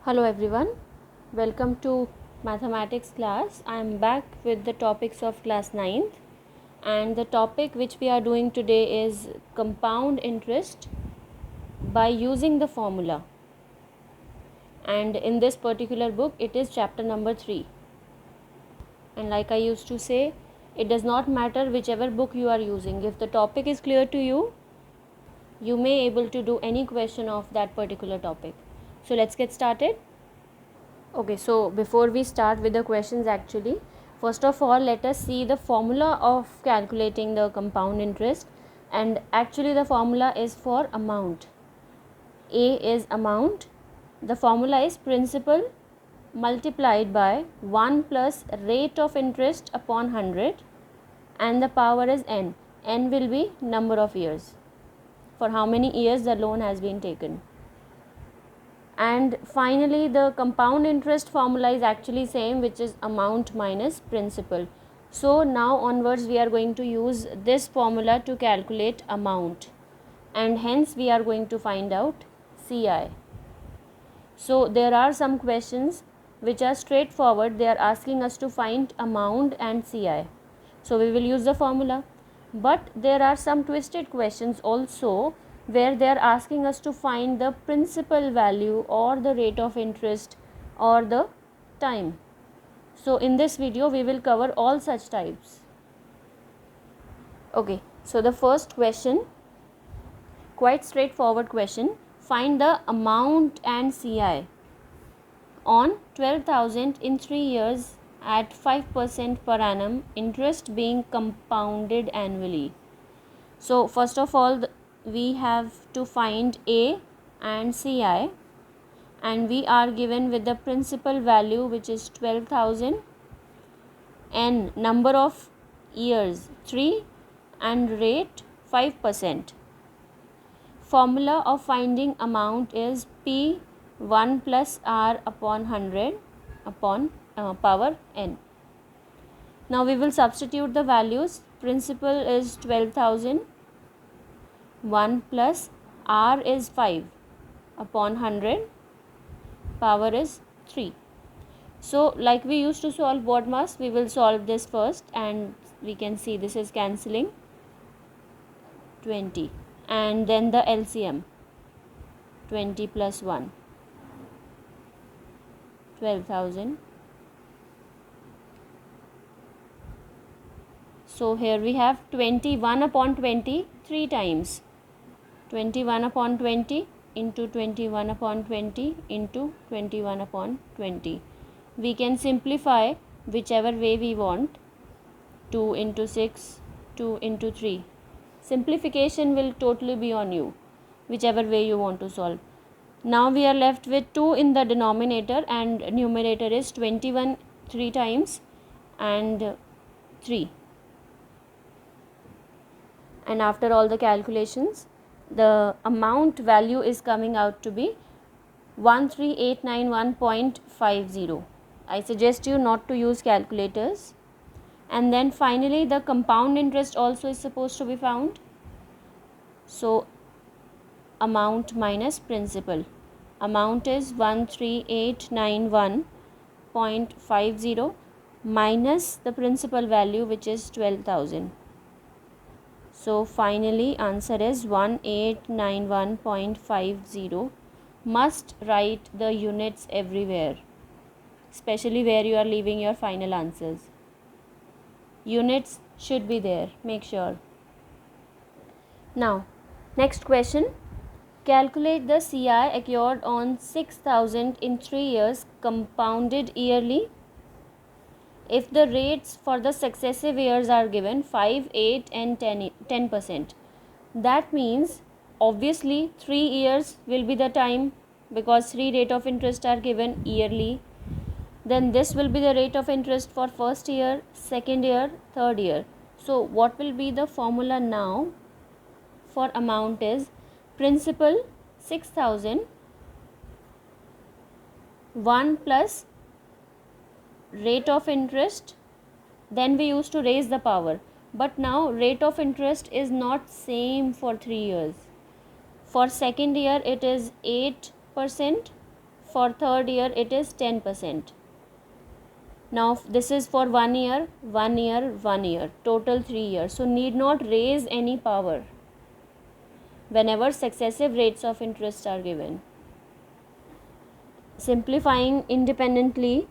Hello everyone, welcome to mathematics class. I am back with the topics of class 9th, and the topic which we are doing today is compound interest by using the formula, and in this particular book it is chapter number 3. And like I used to say, it does not matter whichever book you are using. If the topic is clear to you, you may able to do any question of that particular topic. So let's get started. Okay, so before we start with the questions, actually, first of all, let us see the formula of calculating the compound interest. And actually the formula is for amount. A is amount. The formula is principal multiplied by 1 plus rate of interest upon 100, and the power is n. N will be number of years, for how many years the loan has been taken. And finally the compound interest formula is actually same, which is amount minus principal. So now onwards we are going to use this formula to calculate amount, and hence we are going to find out CI. So there are some questions which are straightforward. They are asking us to find amount and CI, so we will use the formula. But there are some twisted questions also, where they are asking us to find the principal value or the rate of interest or the time. So in this video we will cover all such types. Okay, so the first question, quite straightforward question. Find the amount and CI on 12,000 in 3 years at 5% per annum, interest being compounded annually. So first of all, we have to find A and CI, and we are given with the principal value, which is 12,000, n number of years 3, and rate 5%. Formula of finding amount is P 1 plus R upon 100 upon power n. Now we will substitute the values. Principal is 12,000, 1 plus R is 5 upon 100, power is 3. So like we used to solve BODMAS, we will solve this first, and we can see this is cancelling 20, and then the LCM 20 plus 1, 12,000. So here we have 21 upon 20 3 times, 21 upon 20 into 21 upon 20 into 21 upon 20. We can simplify whichever way we want. 2 into 6, 2 into 3. Simplification will totally be on you, whichever way you want to solve. Now we are left with 2 in the denominator, and numerator is 21 3 times and 3. And after all the calculations, the amount value is coming out to be 13891.50. I suggest you not to use calculators. And then finally the compound interest also is supposed to be found. So amount minus principal. Amount is 13891.50 minus the principal value, which is 12,000. So finally answer is 1891.50. Must write the units everywhere, especially where you are leaving your final answers. Units should be there, make sure. Now next question, calculate the CI accrued on 6,000 in 3 years compounded yearly if the rates for the successive years are given 5, 8 and 10%. That means obviously 3 years will be the time, because 3 rate of interest are given yearly. Then this will be the rate of interest for first year, second year, third year. So what will be the formula now for amount is principal 6,000, 1 plus rate of interest, then we used to raise the power, but now rate of interest is not same for 3 years. For second year it is 8%, for third year it is 10%. Now this is for 1 year, 1 year, 1 year, total 3 years. So need not raise any power whenever successive rates of interest are given. Simplifying independently,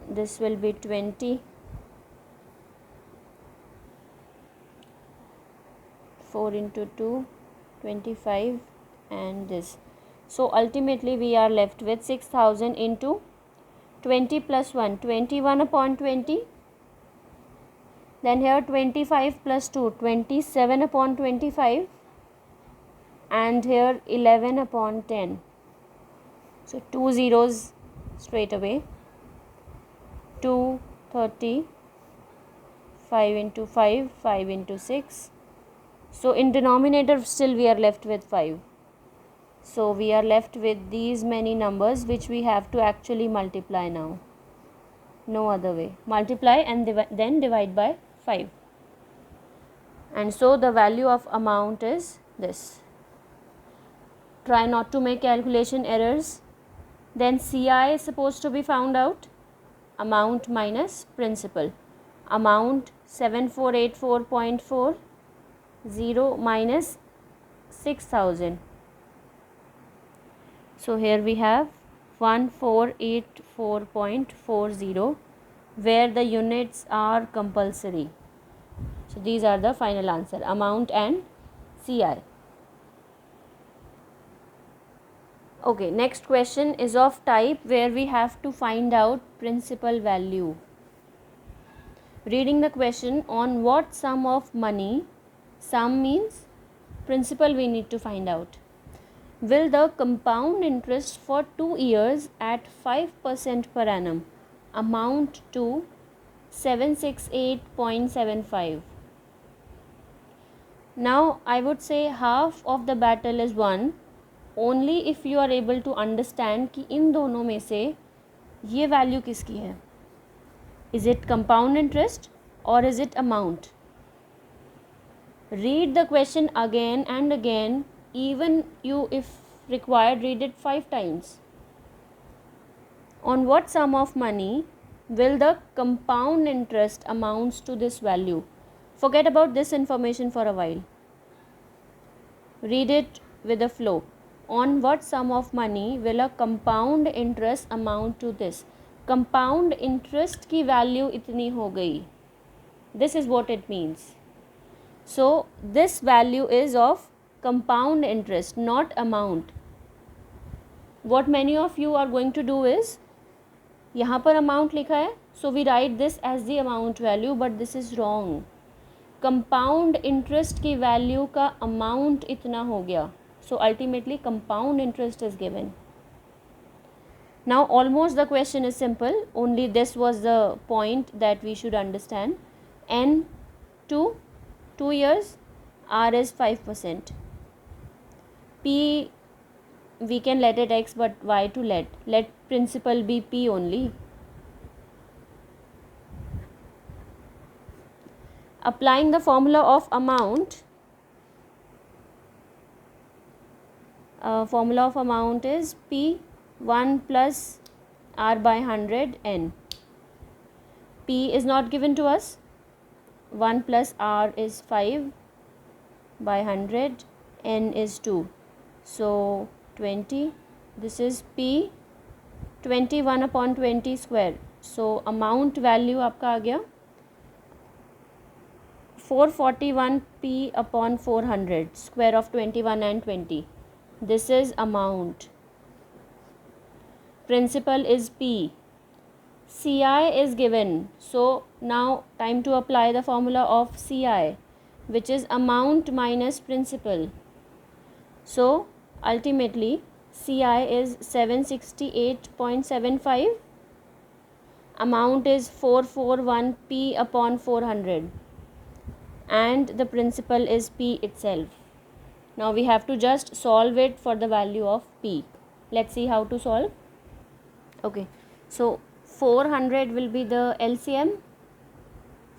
this will be 20, 4 into 2, 25, and this. So ultimately we are left with 6,000 into 20 plus 1, 21 upon 20. Then here 25 plus 2, 27 upon 25. And here 11 upon 10. So 2 zeros straight away. 2, 30, 5 into 5, 5 into 6. So in denominator still we are left with 5. So we are left with these many numbers which we have to actually multiply now. No other way. Multiply and then divide by 5. And so the value of amount is this. Try not to make calculation errors. Then CI is supposed to be found out. Amount minus principal. Amount 7484.4, 0 minus 6,000. So here we have 1484.40, where the units are compulsory. So these are the final answer, amount and CI. Okay, next question is of type where we have to find out principal value. Reading the question, on what sum of money, sum means principal we need to find out, will the compound interest for 2 years at 5% per annum amount to 768.75. Now I would say half of the battle is won only if you are able to understand कि इन दोनों में से ये value किसकी है. Is it compound interest or is it amount? Read the question again and again, even you if required read it 5 times. On what sum of money will the compound interest amounts to this value? Forget about this information for a while. Read it with a flow. On what sum of money will a compound interest amount to this? Compound interest की value इतनी हो गई. This is what it means. So this value is of compound interest, not amount. What many of you are going to do is, यहाँ पर amount लिखा है, so we write this as the amount value, but this is wrong. Compound interest की value का amount इतना हो गया. So ultimately compound interest is given. Now almost the question is simple, only this was the point that we should understand. N to 2 years, R is 5%. P we can let it X, but why to let? Let principal be P only. Applying the formula of amount, formula of amount is P 1 plus R by 100 N. P is not given to us. 1 plus R is 5 by 100, N is 2. So 20, this is P 21 upon 20 square. So amount value आपका आ गया 441 P upon 400, square of 21 and 20. This is amount. Principal is P. CI is given. So now time to apply the formula of CI, which is amount minus principal. So ultimately CI is 768.75. Amount is 441 P upon 400. And the principal is P itself. Now we have to just solve it for the value of P. Let's see how to solve. Okay, so 400 will be the LCM,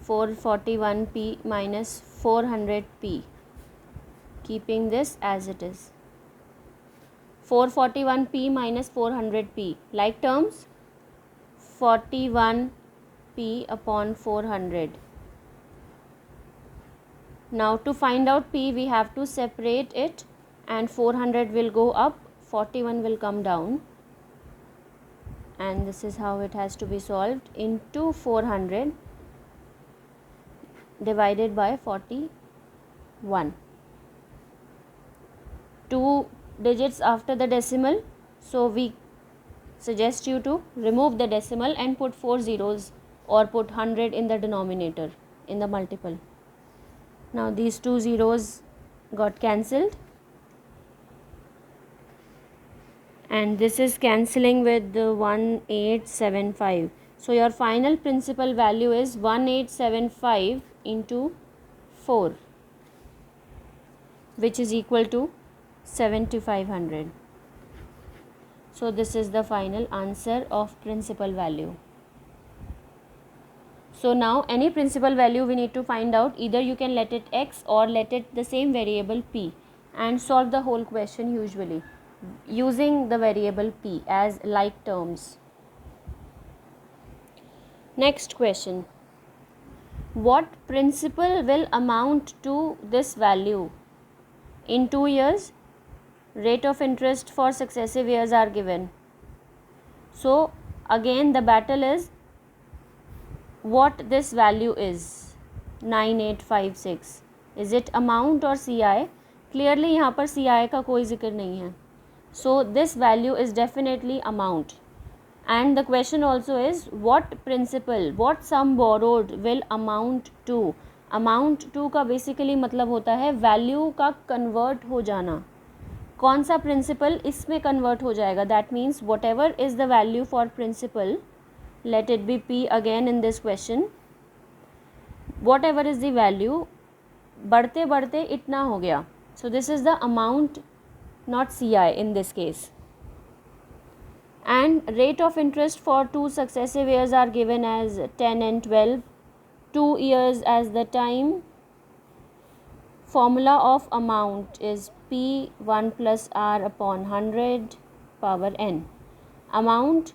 441P minus 400P, keeping this as it is. 441p minus 400p. Like terms, 41p upon 400. Now to find out p, we have to separate it, and 400 will go up, 41 will come down, and this is how it has to be solved. Into 400 divided by 41. 2 digits after the decimal, so we suggest you to remove the decimal and put 4 zeros or put 100 in the denominator, in the multiple. Now these 2 zeros got cancelled, and this is cancelling with the 1875. So your final principal value is 1875 into 4, which is equal to 7500. So this is the final answer of principal value. So now any principal value we need to find out, either you can let it x or let it the same variable p, and solve the whole question usually using the variable p as like terms. Next question. What principal will amount to this value? In 2 years, rate of interest for successive years are given. So again the battle is what this value is, 9856. Is it amount or CI? Clearly यहाँ पर CI का कोई जिक्र नहीं है. So this value is definitely amount. And the question also is what principal, what sum borrowed will amount to. Amount to का basically मतलब होता है value का convert हो जाना. कौन सा principal इसमें convert हो जाएगा? That means whatever is the value for principal, let it be p again in this question, whatever is the value, बढ़ते बढ़ते इतना हो गया. So this is the amount, not CI in this case. And rate of interest for 2 successive years are given as 10 and 12, 2 years as the time. Formula of amount is P1 plus R upon 100 power n. Amount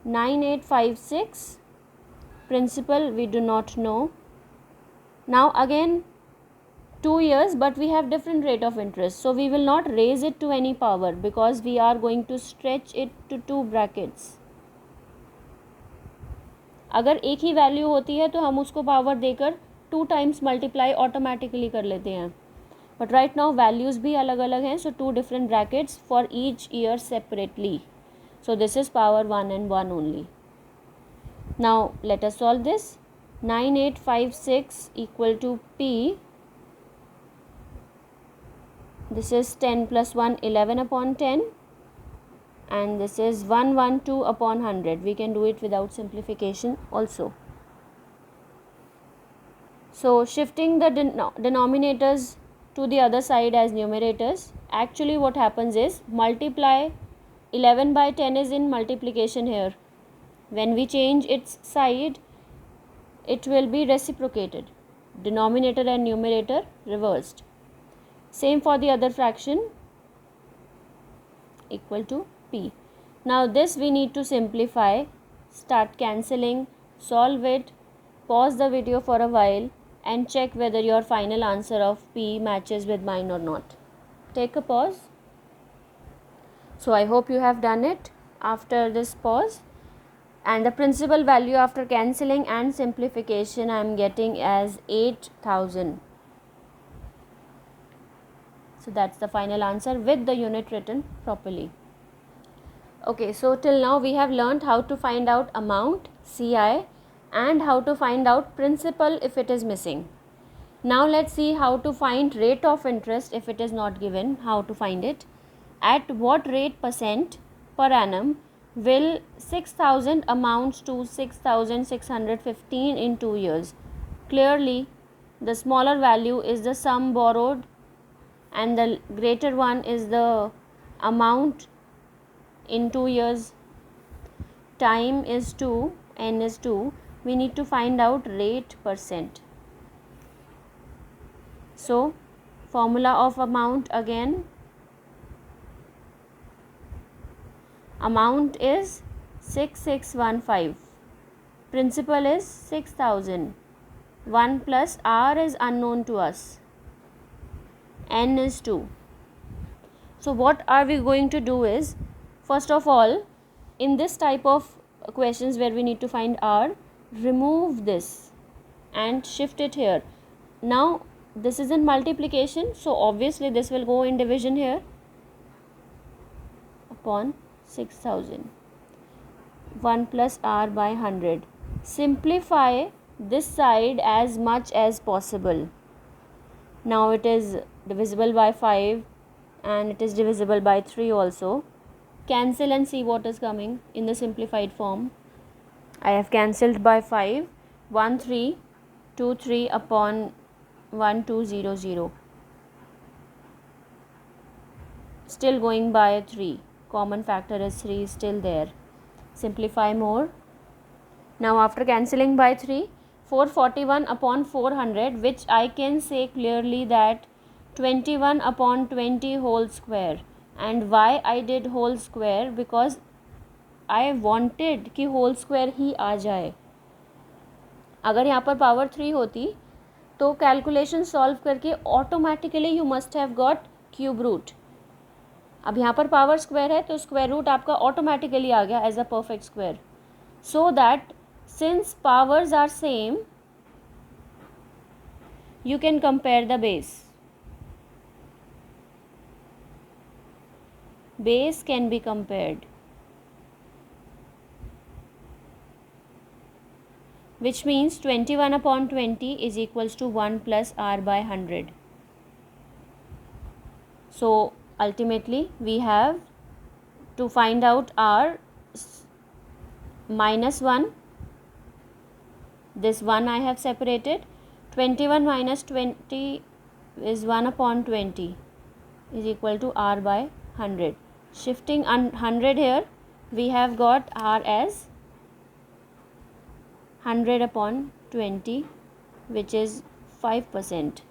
9856, principal we do not know. Now again 2 years, but we have different rate of interest, so we will not raise it to any power because we are going to stretch it to 2 brackets. अगर एक ही value होती है तो हम उसको power देकर 2 times multiply automatically कर लेते हैं, बट राइट नाउ वैल्यूज़ भी अलग अलग हैं, सो 2 different brackets for each year separately. So this is power 1 and 1 only. Now let us solve this. 9856 equal to P. This is 10 plus 1, 11 upon 10, and this is 112 upon 100. We can do it without simplification also. So shifting the denominators to the other side as numerators, actually what happens is multiply 11 by 10 is in multiplication here. When we change its side, it will be reciprocated. Denominator and numerator reversed. Same for the other fraction, equal to P. Now this we need to simplify, start cancelling, solve it, pause the video for a while and check whether your final answer of P matches with mine or not. Take a pause. So I hope you have done it after this pause. And the principal value after cancelling and simplification I am getting as 8000. So that's the final answer with the unit written properly. Okay, so till now we have learned how to find out amount, CI, and how to find out principal if it is missing. Now let's see how to find rate of interest if it is not given, how to find it. At what rate percent per annum will 6000 amounts to 6615 in 2 years? Clearly the smaller value is the sum borrowed and the greater one is the amount in 2 years. Time is 2, n is 2. We need to find out rate percent. So formula of amount again, amount is 6615, principal is 6000, 1 plus r is unknown to us, n is 2. So what are we going to do is, first of all, in this type of questions where we need to find r, remove this and shift it here. Now this is in multiplication, so obviously this will go in division here, upon 6000, 1 plus r by 100. Simplify this side as much as possible. Now it is divisible by 5 and it is divisible by 3 also. Cancel and see what is coming in the simplified form. I have cancelled by 5, 1 3, 2 3 upon 1 2 0 0. Still going by 3. Common factor is 3, still there. Simplify more. Now after cancelling by 3, 441 upon 400, which I can say clearly that 21 upon 20 whole square. And why I did whole square? Because I wanted कि whole square ही आ जाए. अगर यहाँ पर power 3 होती तो calculation solve करके automatically you must have got cube root. अब यहाँ पर पावर स्क्वायर है तो स्क्वायर रूट आपका ऑटोमेटिकली आ गया as a perfect square. So that since powers are same you can compare the base. Base can be compared, which means 21 upon 20 is equals to 1 plus r by 100. So ultimately we have to find out r minus 1. This 1 I have separated. 21 minus 20 is 1 upon 20 is equal to r by 100. Shifting 100 here, we have got r as 100 upon 20, which is 5%.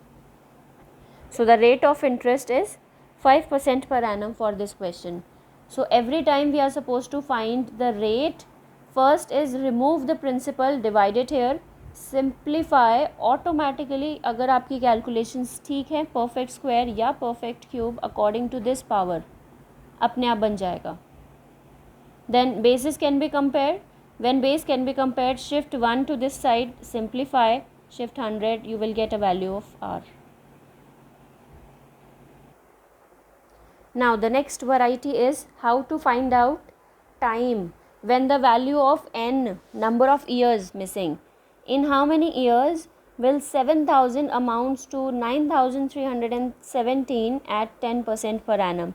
So the rate of interest is 5% per annum for this question. So every time we are supposed to find the rate, first is remove the principal, divide it here, simplify. Automatically अगर आपकी calculations ठीक है, perfect square या perfect cube according to this power अपने आप बन जाएगा. Then basis can be compared. When base can be compared, shift 1 to this side, simplify, shift 100, you will get a value of r. Now the next variety is how to find out time when the value of n, number of years missing. In how many years will 7,000 amounts to 9,317 at 10% per annum?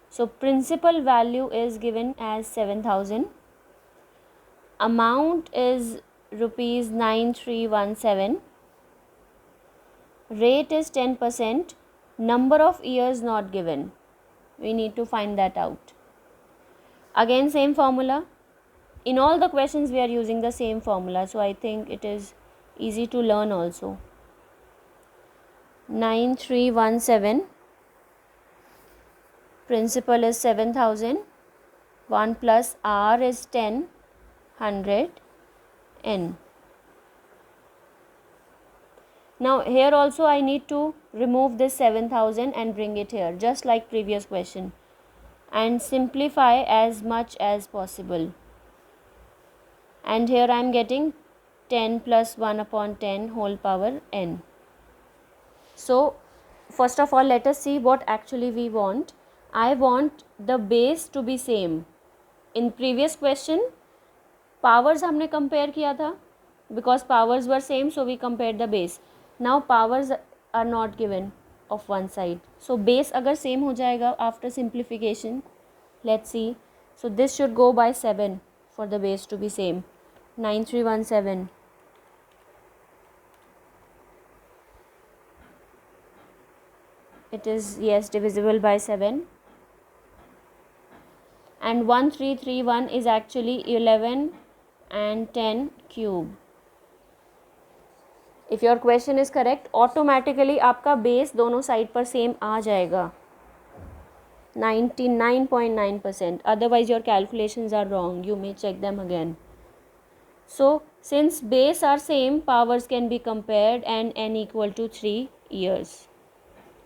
So principal value is given as 7,000. Amount is rupees 9317. Rate is 10%. Number of years not given. We need to find that out. Again same formula. In all the questions we are using the same formula, so I think it is easy to learn also. 9317, principal is 7,000, 1 plus r is 10, 100, n. Now here also I need to remove this 7,000 and bring it here, just like previous question, and simplify as much as possible. And here I am getting 10 plus 1 upon 10 whole power n. So first of all let us see what actually we want. I want the base to be same. In previous question powers हमने compare किया था, because powers were same so we compared the base. Now powers are not given of one side, so base अगर same हो जाएगा after simplification, let's see. So this should go by 7 for the base to be same. 9317, it is yes divisible by 7, and 1331 is actually 11 and 10 cube. If your question is correct, automatically आपका base दोनों side पर same आ जाएगा. 99.9%. Otherwise your calculations are wrong. You may check them again. So since base are same, powers can be compared and n equal to 3 years.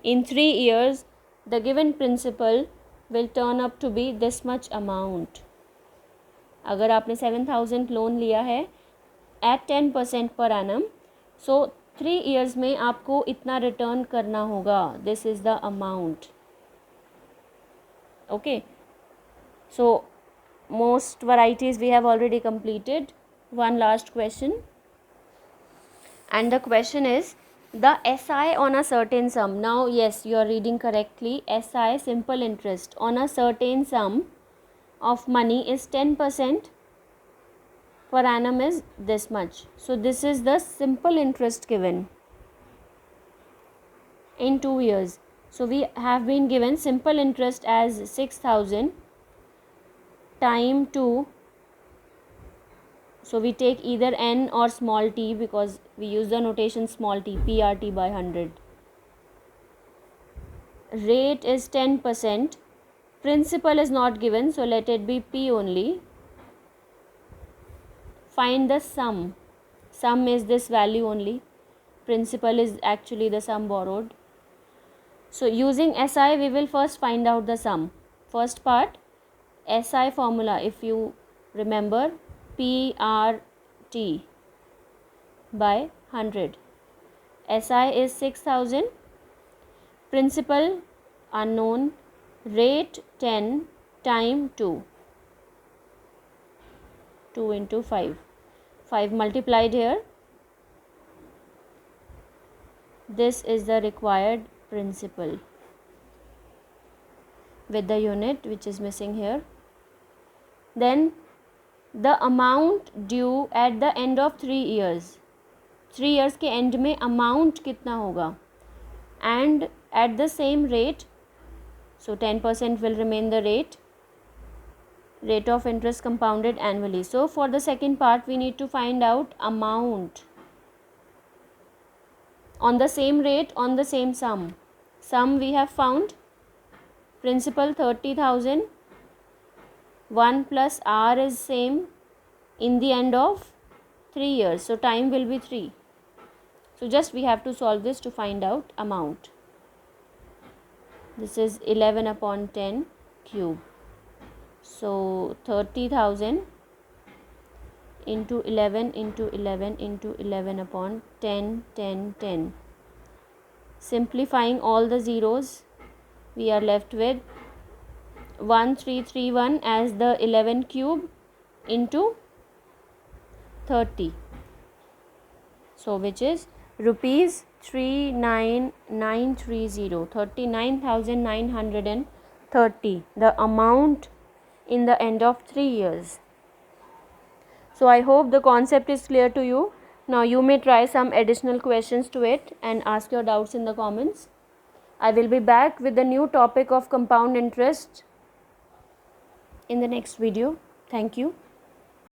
In 3 years, the given principal will turn up to be this much amount. अगर आपने 7,000 loan लिया है at 10% per annum, so 3 years में आपको इतना return करना होगा. This is the amount. Okay. So most varieties we have already completed. One last question. And the question is, the SI on a certain sum. Now yes, you are reading correctly. SI, simple interest on a certain sum of money is 10%. Per annum is this much. So this is the simple interest given in 2 years. So we have been given simple interest as 6,000 time 2. So we take either n or small t because we use the notation small t, PRT by 100. Rate is 10%. Principal is not given, so let it be P only. Find the sum. Sum is this value only. Principal is actually the sum borrowed. So using SI, we will first find out the sum. First part, SI formula, if you remember, PRT by 100. SI is 6,000. Principal unknown. Rate 10 time 2. 2 into 5. 5 multiplied here. This is the required principal with the unit which is missing here. Then the amount due at the end of 3 years. 3 years के end में amount कितना होगा? And at the same rate, so 10% will remain the rate of interest compounded annually. So for the second part, we need to find out amount on the same rate, on the same sum. Sum we have found, principal 30,000, 1 plus R is same in the end of 3 years. So time will be 3. So just we have to solve this to find out amount. This is 11 upon 10 cube. So 30,000 into 11 into 11 into 11 upon 10, 10, 10. Simplifying all the zeros, we are left with 1331 as the 11 cube into 30. So which is rupees 39,930, 39,930, the amount in the end of 3 years. So I hope the concept is clear to you. Now you may try some additional questions to it and ask your doubts in the comments. I will be back with the new topic of compound interest in the next video. Thank you.